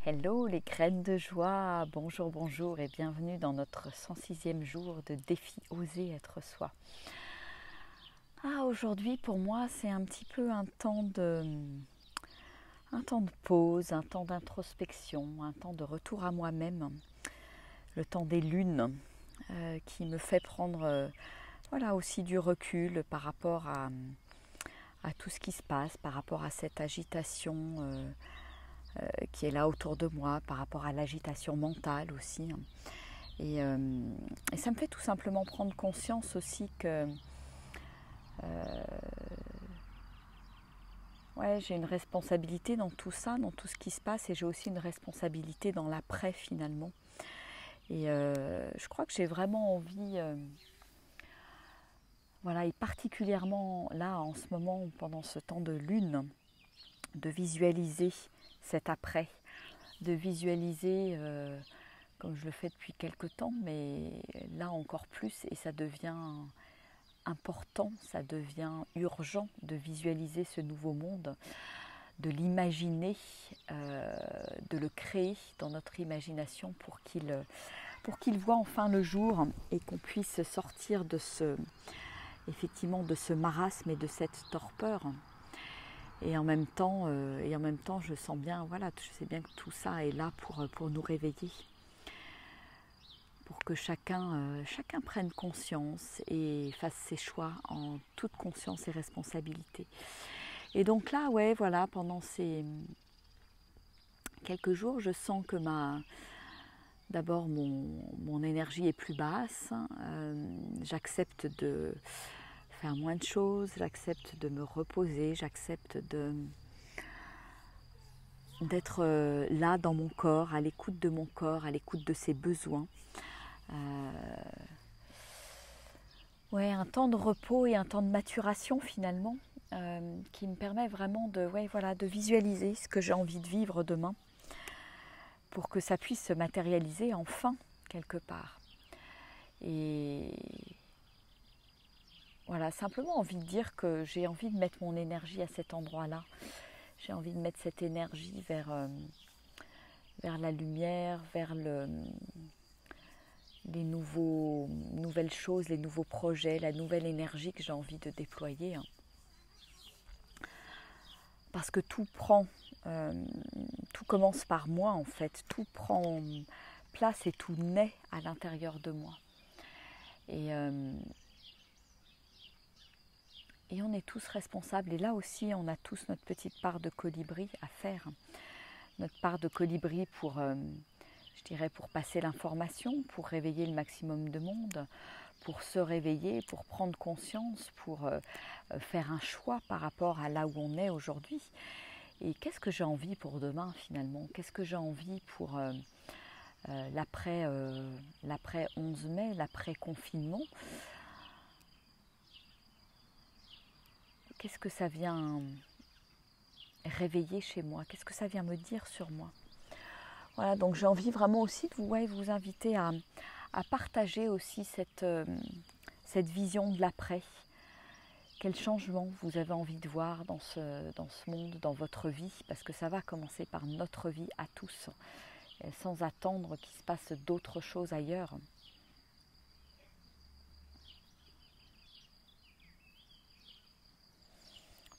Hello les graines de joie, bonjour, bonjour et bienvenue dans notre 106e jour de défi Oser être soi. Aujourd'hui pour moi c'est un petit peu un temps de pause, un temps d'introspection, un temps de retour à moi-même, le temps des lunes qui me fait prendre aussi du recul par rapport à tout ce qui se passe, par rapport à cette agitation qui est là autour de moi, par rapport à l'agitation mentale aussi. Et ça me fait tout simplement prendre conscience aussi que j'ai une responsabilité dans tout ça, dans tout ce qui se passe, et j'ai aussi une responsabilité dans l'après finalement. Et je crois que j'ai vraiment envie, et particulièrement là en ce moment, pendant ce temps de lune, de visualiser cet après, de visualiser comme je le fais depuis quelque temps, mais là encore plus, et ça devient important, ça devient urgent de visualiser ce nouveau monde, de l'imaginer, de le créer dans notre imagination pour qu'il voit enfin le jour et qu'on puisse sortir de ce marasme et de cette torpeur. Et en même temps, je sens bien, je sais bien que tout ça est là pour nous réveiller, pour que chacun prenne conscience et fasse ses choix en toute conscience et responsabilité. Et donc là, pendant ces quelques jours, je sens que d'abord mon énergie est plus basse, j'accepte de faire moins de choses, j'accepte de me reposer, j'accepte d'être là dans mon corps, à l'écoute de mon corps, à l'écoute de ses besoins. Un temps de repos et un temps de maturation finalement qui me permet vraiment de visualiser ce que j'ai envie de vivre demain pour que ça puisse se matérialiser enfin quelque part. Et simplement envie de dire que j'ai envie de mettre mon énergie à cet endroit-là. J'ai envie de mettre cette énergie vers la lumière, vers les nouvelles choses, les nouveaux projets, la nouvelle énergie que j'ai envie de déployer. Parce que tout commence par moi en fait, tout prend place et tout naît à l'intérieur de moi. Et on est tous responsables, et là aussi on a tous notre petite part de colibri à faire. Notre part de colibri pour passer l'information, pour réveiller le maximum de monde, pour se réveiller, pour prendre conscience, pour faire un choix par rapport à là où on est aujourd'hui. Et qu'est-ce que j'ai envie pour demain finalement? Qu'est-ce que j'ai envie pour l'après 11 mai, l'après-confinement? Qu'est-ce que ça vient réveiller chez moi? Qu'est-ce que ça vient me dire sur moi? Donc j'ai envie vraiment aussi de vous inviter à partager aussi cette vision de l'après. Quel changement vous avez envie de voir dans ce monde, dans votre vie, parce que ça va commencer par notre vie à tous, sans attendre qu'il se passe d'autres choses ailleurs.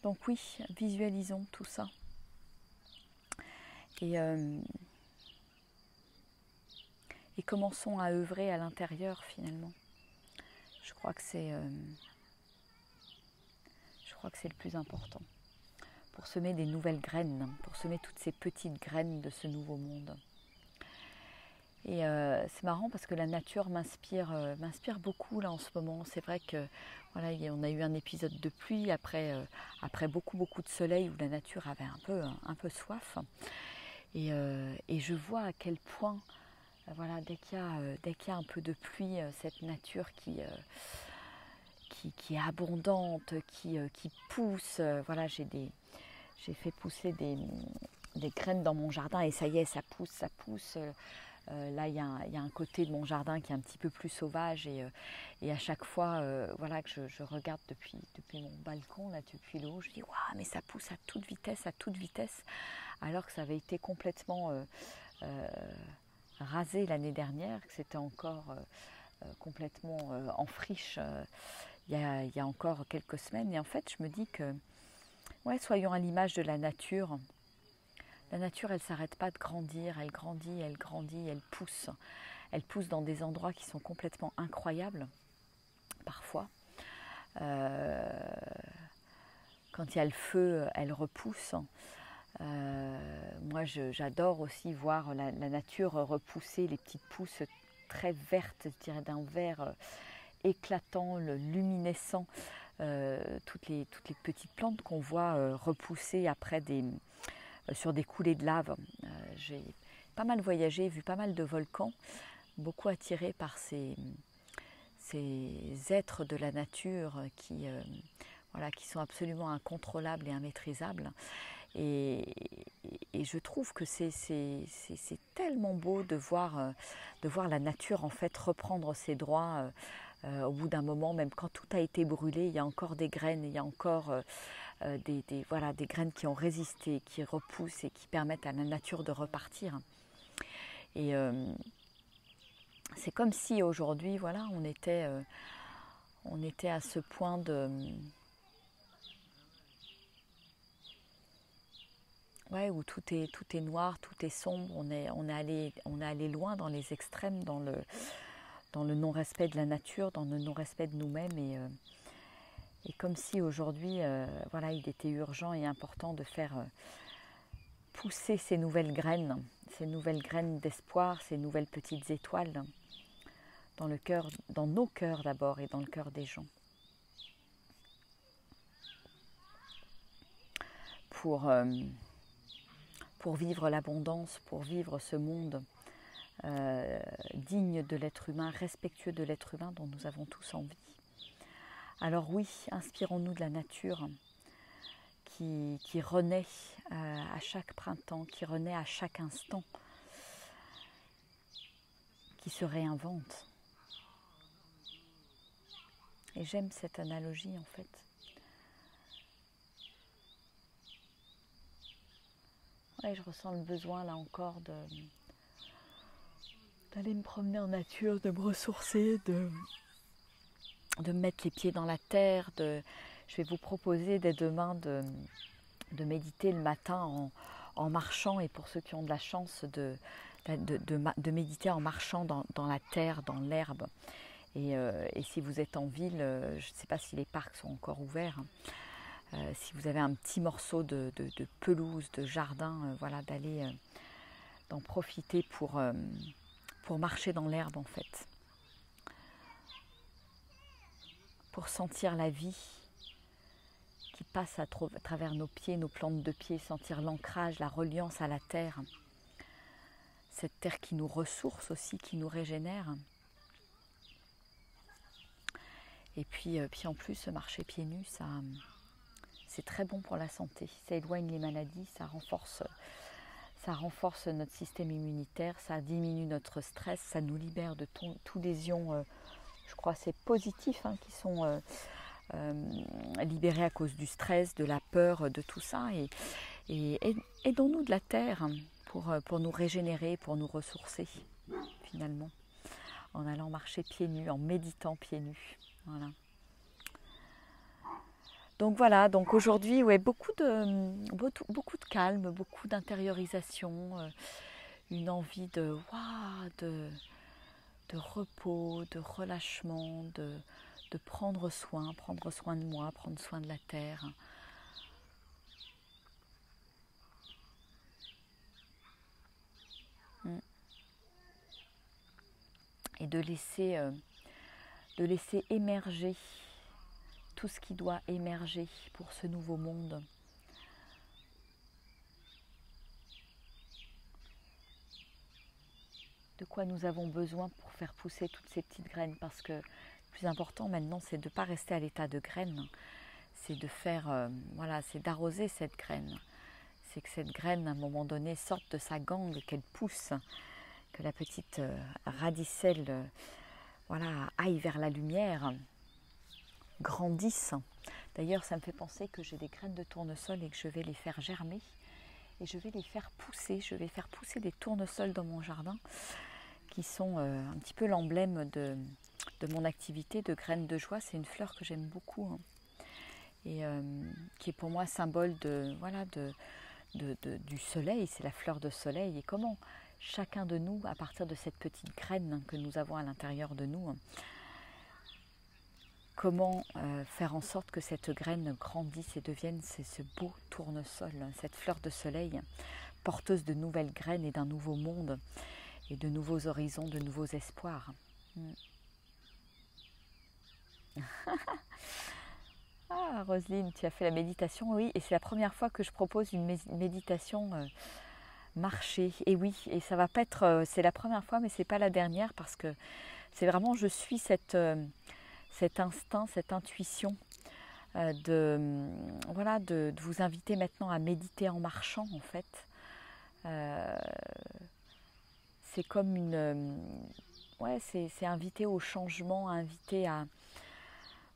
Donc oui, visualisons tout ça. Et commençons à œuvrer à l'intérieur finalement. Je crois que c'est le plus important. Pour semer des nouvelles graines, pour semer toutes ces petites graines de ce nouveau monde. Et c'est marrant parce que la nature m'inspire beaucoup là en ce moment. C'est vrai que on a eu un épisode de pluie après beaucoup de soleil où la nature avait un peu soif. Et je vois à quel point dès qu'il y a un peu de pluie, cette nature qui est abondante, qui pousse. J'ai fait pousser des graines dans mon jardin et ça y est, ça pousse. Là, il y a un côté de mon jardin qui est un petit peu plus sauvage et à chaque fois voilà, que je regarde depuis mon balcon, là, depuis le haut, je dis waouh, mais ça pousse à toute vitesse, alors que ça avait été complètement rasé l'année dernière, que c'était encore complètement en friche il y a encore quelques semaines. Et en fait, je me dis que ouais, soyons à l'image de la nature. La nature, elle ne s'arrête pas de grandir, elle grandit, elle pousse. Elle pousse dans des endroits qui sont complètement incroyables, parfois. Euh, Quand il y a le feu, elle repousse. Moi, j'adore aussi voir la nature repousser, les petites pousses très vertes, je dirais d'un vert éclatant, luminescent. Toutes les petites plantes qu'on voit repousser après sur des coulées de lave. J'ai pas mal voyagé, vu pas mal de volcans, beaucoup attirée par ces êtres de la nature qui sont absolument incontrôlables et immaîtrisables. Et je trouve que c'est tellement beau de voir la nature en fait reprendre ses droits. Au bout d'un moment, même quand tout a été brûlé, il y a encore des graines, il y a encore des graines qui ont résisté, qui repoussent et qui permettent à la nature de repartir. Et c'est comme si aujourd'hui, voilà, on était à ce point où tout est noir, tout est sombre. On est allé loin dans les extrêmes, dans le non-respect de la nature, dans le non-respect de nous-mêmes. Et comme si aujourd'hui, il était urgent et important de faire pousser ces nouvelles graines d'espoir, ces nouvelles petites étoiles dans le cœur, dans nos cœurs d'abord et dans le cœur des gens. Pour vivre l'abondance, pour vivre ce monde digne de l'être humain, respectueux de l'être humain dont nous avons tous envie. Alors oui, inspirons-nous de la nature qui renaît à chaque printemps, qui renaît à chaque instant, qui se réinvente. Et j'aime cette analogie en fait. Ouais, je ressens le besoin là encore d'aller me promener en nature, de me ressourcer, de me mettre les pieds dans la terre. Je vais vous proposer dès demain de méditer le matin en marchant, et pour ceux qui ont de la chance de méditer en marchant dans la terre, dans l'herbe. Et si vous êtes en ville, je ne sais pas si les parcs sont encore ouverts, si vous avez un petit morceau de pelouse, de jardin, d'aller d'en profiter pour marcher dans l'herbe en fait. Pour sentir la vie qui passe à travers nos pieds, nos plantes de pieds, sentir l'ancrage, la reliance à la terre. Cette terre qui nous ressource aussi, qui nous régénère. Et puis en plus, marcher pieds nus, c'est très bon pour la santé. Ça éloigne les maladies, ça renforce notre système immunitaire, ça diminue notre stress, ça nous libère de tous les ions, je crois c'est positifs, qui sont libérés à cause du stress, de la peur, de tout ça. Et aidons-nous de la terre pour nous régénérer, pour nous ressourcer finalement, en allant marcher pieds nus, en méditant pieds nus. Voilà. Donc aujourd'hui, beaucoup de calme, beaucoup d'intériorisation, une envie de repos, de relâchement, de prendre soin de moi, prendre soin de la terre. Et de laisser émerger tout ce qui doit émerger pour ce nouveau monde. De quoi nous avons besoin pour faire pousser toutes ces petites graines, parce que le plus important maintenant, c'est de ne pas rester à l'état de graine, c'est de faire, c'est d'arroser cette graine. C'est que cette graine, à un moment donné, sorte de sa gangue, qu'elle pousse, que la petite radicelle voilà, aille vers la lumière, grandisse. D'ailleurs, ça me fait penser que j'ai des graines de tournesol et que je vais les faire germer et je vais les faire pousser. Je vais faire pousser des tournesols dans mon jardin qui sont un petit peu l'emblème de mon activité de graines de joie. C'est une fleur que j'aime beaucoup hein, et qui est pour moi symbole de, voilà, du soleil. C'est la fleur de soleil et comment chacun de nous, à partir de cette petite graine que nous avons à l'intérieur de nous, comment faire en sorte que cette graine grandisse et devienne ce beau tournesol, cette fleur de soleil, porteuse de nouvelles graines et d'un nouveau monde et de nouveaux horizons, de nouveaux espoirs. Ah, Roselyne, tu as fait la méditation, oui, et c'est la première fois que je propose une méditation marché. Et oui, et ça va pas être, c'est la première fois, mais c'est pas la dernière parce que c'est vraiment, je suis cet instinct, cette intuition voilà, de vous inviter maintenant à méditer en marchant en fait. C'est comme une, ouais, c'est inviter au changement, inviter à,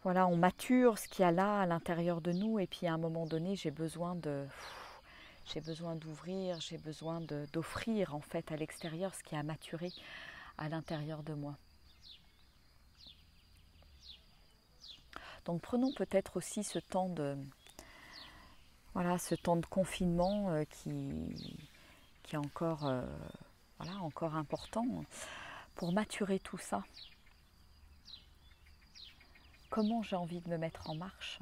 voilà, on mature ce qu'il y a là à l'intérieur de nous et puis à un moment donné, j'ai besoin d'ouvrir, j'ai besoin d'offrir en fait à l'extérieur ce qui a maturé à l'intérieur de moi. Donc prenons peut-être aussi ce temps de, voilà, ce temps de confinement qui est encore, voilà, encore important pour maturer tout ça. Comment j'ai envie de me mettre en marche?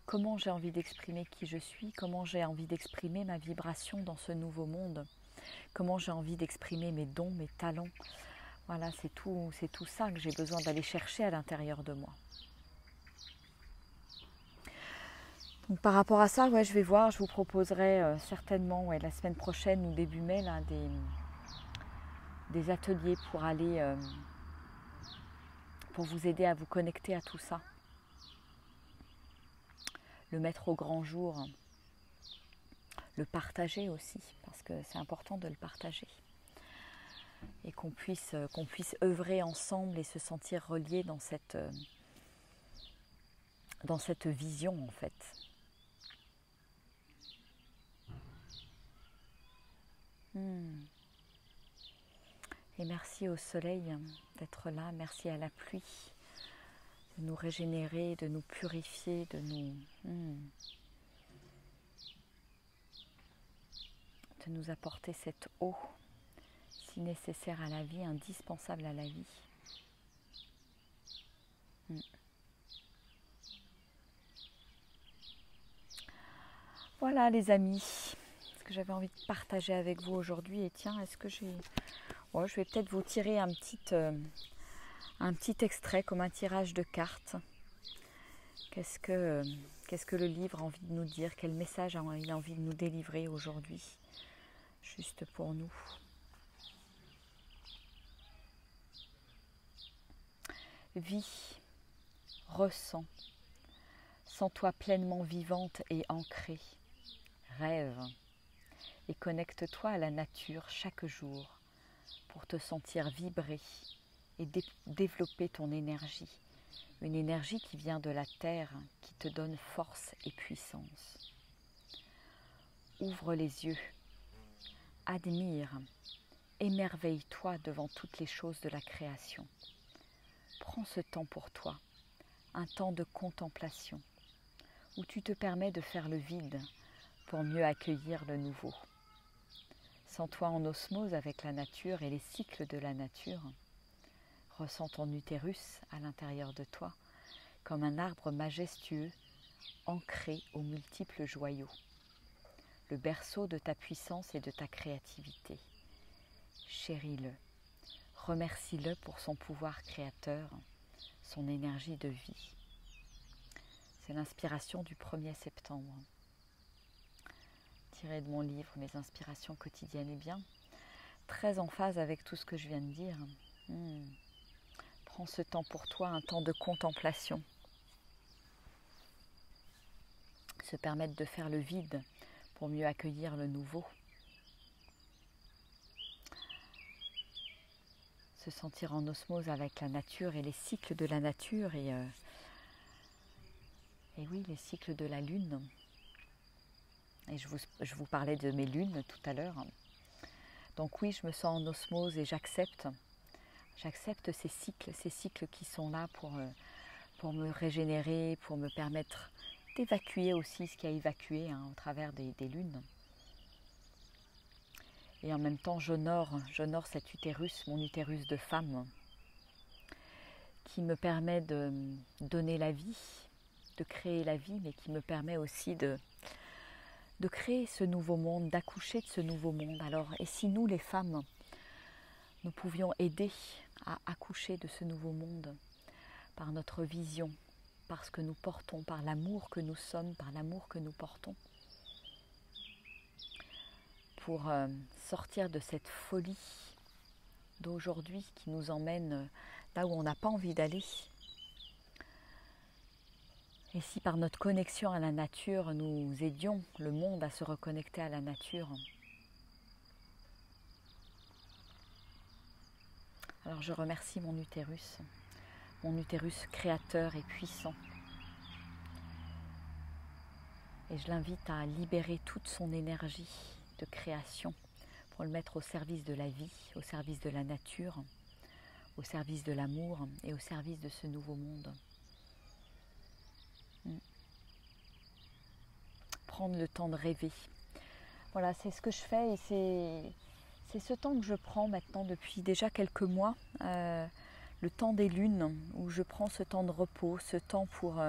Comment j'ai envie d'exprimer qui je suis? Comment j'ai envie d'exprimer ma vibration dans ce nouveau monde? Comment j'ai envie d'exprimer mes dons, mes talents? Voilà, c'est tout ça que j'ai besoin d'aller chercher à l'intérieur de moi. Donc, par rapport à ça, ouais, je vais voir, je vous proposerai certainement ouais, la semaine prochaine ou début mai là, des ateliers pour aller, pour vous aider à vous connecter à tout ça. Le mettre au grand jour, le partager aussi, parce que c'est important de le partager. Et qu'on puisse œuvrer ensemble et se sentir reliés dans cette vision en fait. Et merci au soleil d'être là, merci à la pluie de nous régénérer, de nous purifier, de nous apporter cette eau si nécessaire à la vie, indispensable à la vie. Voilà les amis, ce que j'avais envie de partager avec vous aujourd'hui. Et tiens, est-ce que j'ai... Ouais, je vais peut-être vous tirer un petit extrait comme un tirage de cartes. Qu'est-ce que le livre a envie de nous dire? Quel message il a envie de nous délivrer aujourd'hui? Juste pour nous. Vis, ressens, sens-toi pleinement vivante et ancrée. Rêve et connecte-toi à la nature chaque jour pour te sentir vibrer et développer ton énergie. Une énergie qui vient de la terre, qui te donne force et puissance. Ouvre les yeux, admire, émerveille-toi devant toutes les choses de la création. Prends ce temps pour toi, un temps de contemplation, où tu te permets de faire le vide pour mieux accueillir le nouveau. Sens-toi en osmose avec la nature et les cycles de la nature. Ressens ton utérus à l'intérieur de toi, comme un arbre majestueux, ancré aux multiples joyaux. Le berceau de ta puissance et de ta créativité. Chéris-le, remercie-le pour son pouvoir créateur, son énergie de vie. C'est l'inspiration du 1er septembre. Tirée de mon livre « Mes inspirations quotidiennes » et bien, très en phase avec tout ce que je viens de dire. Prends ce temps pour toi, un temps de contemplation. Se permettre de faire le vide pour mieux accueillir le nouveau. se sentir en osmose avec la nature et les cycles de la nature et oui, les cycles de la lune. Et je vous parlais de mes lunes tout à l'heure. Donc oui, je me sens en osmose et j'accepte ces cycles qui sont là pour me régénérer, pour me permettre d'évacuer aussi ce qu'il y a à évacuer au travers des lunes. Et en même temps, j'honore cet utérus, mon utérus de femme, qui me permet de donner la vie, de créer la vie, mais qui me permet aussi de créer ce nouveau monde, d'accoucher de ce nouveau monde. Alors, et si nous, les femmes, nous pouvions aider à accoucher de ce nouveau monde par notre vision, par ce que nous portons, par l'amour que nous sommes, par l'amour que nous portons, pour sortir de cette folie d'aujourd'hui qui nous emmène là où on n'a pas envie d'aller. Et si par notre connexion à la nature, nous aidions le monde à se reconnecter à la nature. Alors je remercie mon utérus créateur et puissant. Et je l'invite à libérer toute son énergie de création pour le mettre au service de la vie, au service de la nature, au service de l'amour et au service de ce nouveau monde. Prendre le temps de rêver. Voilà, c'est ce que je fais et c'est ce temps que je prends maintenant depuis déjà quelques mois, le temps des lunes, où je prends ce temps de repos, ce temps pour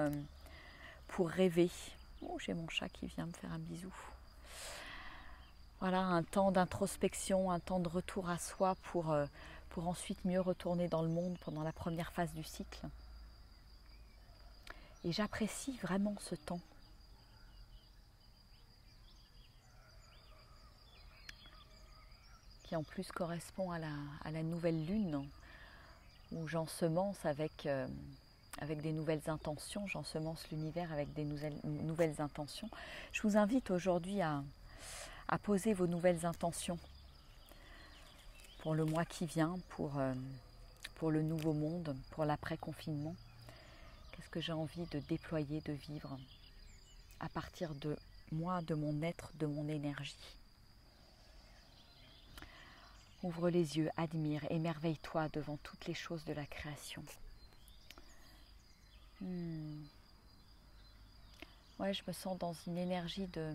rêver. Oh, j'ai mon chat qui vient me faire un bisou. Voilà, un temps d'introspection, un temps de retour à soi pour ensuite mieux retourner dans le monde pendant la première phase du cycle. Et j'apprécie vraiment ce temps. Qui en plus correspond à la nouvelle lune, où j'ensemence avec des nouvelles intentions, j'ensemence l'univers avec des nouvelles intentions. Je vous invite aujourd'hui à poser vos nouvelles intentions pour le mois qui vient, pour le nouveau monde, pour l'après-confinement. Qu'est-ce que j'ai envie de déployer, de vivre à partir de moi, de mon être, de mon énergie. Ouvre les yeux, admire, émerveille-toi devant toutes les choses de la création. Ouais, je me sens dans une énergie de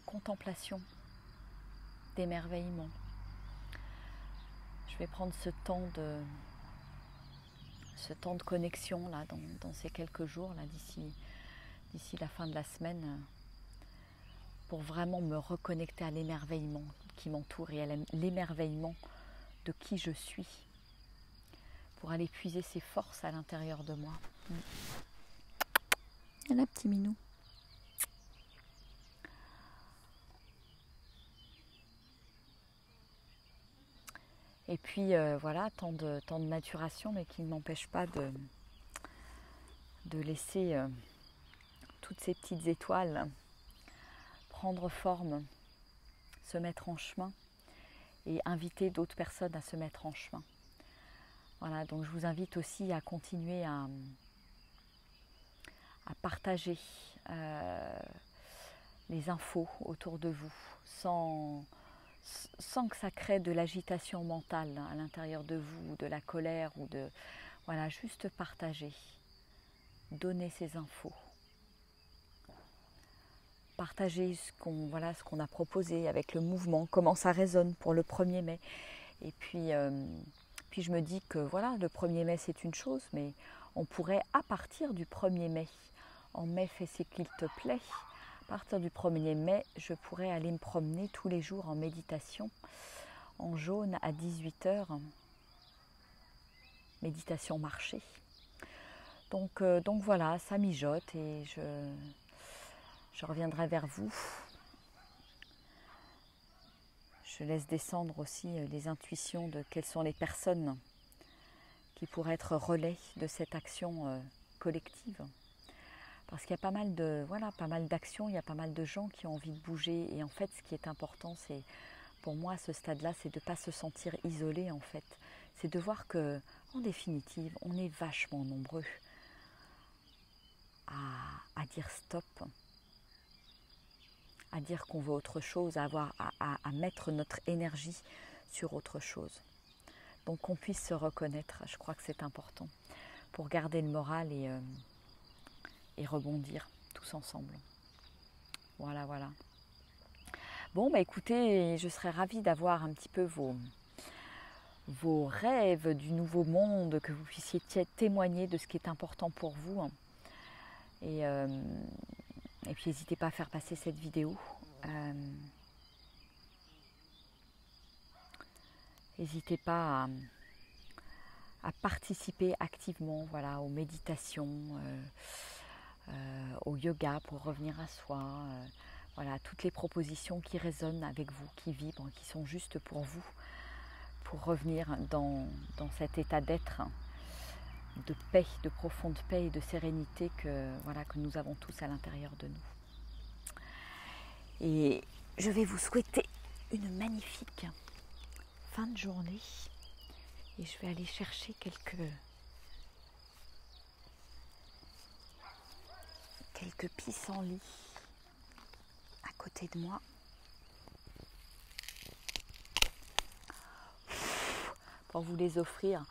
contemplation, d'émerveillement. Je vais prendre ce temps de connexion là, dans ces quelques jours, là, d'ici la fin de la semaine, pour vraiment me reconnecter à l'émerveillement qui m'entoure et à l'émerveillement de qui je suis, pour aller puiser ses forces à l'intérieur de moi. Et là, petit minou. Et puis voilà, tant de maturation, mais qui ne m'empêche pas de laisser toutes ces petites étoiles prendre forme, se mettre en chemin et inviter d'autres personnes à se mettre en chemin. Voilà, donc je vous invite aussi à continuer à partager les infos autour de vous sans que ça crée de l'agitation mentale à l'intérieur de vous, de la colère ou de... Voilà, juste partager, donner ces infos. Partager ce qu'on a proposé avec le mouvement, comment ça résonne pour le 1er mai. Et puis je me dis que voilà, le 1er mai c'est une chose, mais on pourrait à partir du 1er mai, en mai fais ce qu'il te plaît, à partir du 1er mai, je pourrais aller me promener tous les jours en méditation, en jaune à 18h, méditation marché. Donc voilà, ça mijote et je reviendrai vers vous. Je laisse descendre aussi les intuitions de quelles sont les personnes qui pourraient être relais de cette action collective. Parce qu'il y a pas mal d'actions, il y a pas mal de gens qui ont envie de bouger. Et en fait, ce qui est important, c'est pour moi, à ce stade-là, c'est de ne pas se sentir isolé, en fait. C'est de voir que, en définitive, on est vachement nombreux à dire stop, à dire qu'on veut autre chose, à mettre notre énergie sur autre chose. Donc qu'on puisse se reconnaître, je crois que c'est important pour garder le moral et rebondir tous ensemble. Voilà, voilà. Bon, bah écoutez, je serais ravie d'avoir un petit peu vos rêves du nouveau monde, que vous puissiez témoigner de ce qui est important pour vous. Et puis n'hésitez pas à faire passer cette vidéo. N'hésitez pas à participer activement, voilà, aux méditations, au yoga pour revenir à soi. Voilà, toutes les propositions qui résonnent avec vous, qui vibrent, qui sont justes pour vous, pour revenir dans cet état d'être, de paix, de profonde paix et de sérénité que nous avons tous à l'intérieur de nous. Et je vais vous souhaiter une magnifique fin de journée et je vais aller chercher quelques pissenlits à côté de moi. Pour vous les offrir.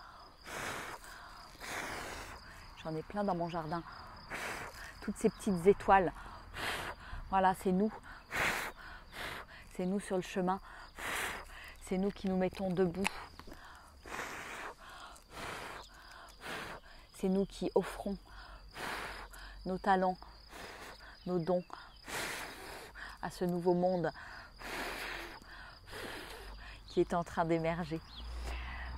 J'en ai plein dans mon jardin. Toutes ces petites étoiles. Voilà, c'est nous. C'est nous sur le chemin. C'est nous qui nous mettons debout. C'est nous qui offrons nos talents, nos dons à ce nouveau monde qui est en train d'émerger.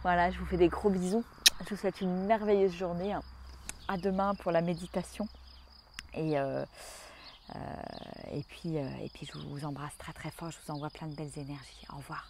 Voilà, je vous fais des gros bisous. Je vous souhaite une merveilleuse journée. À demain pour la méditation. Et puis je vous embrasse très très fort. Je vous envoie plein de belles énergies. Au revoir.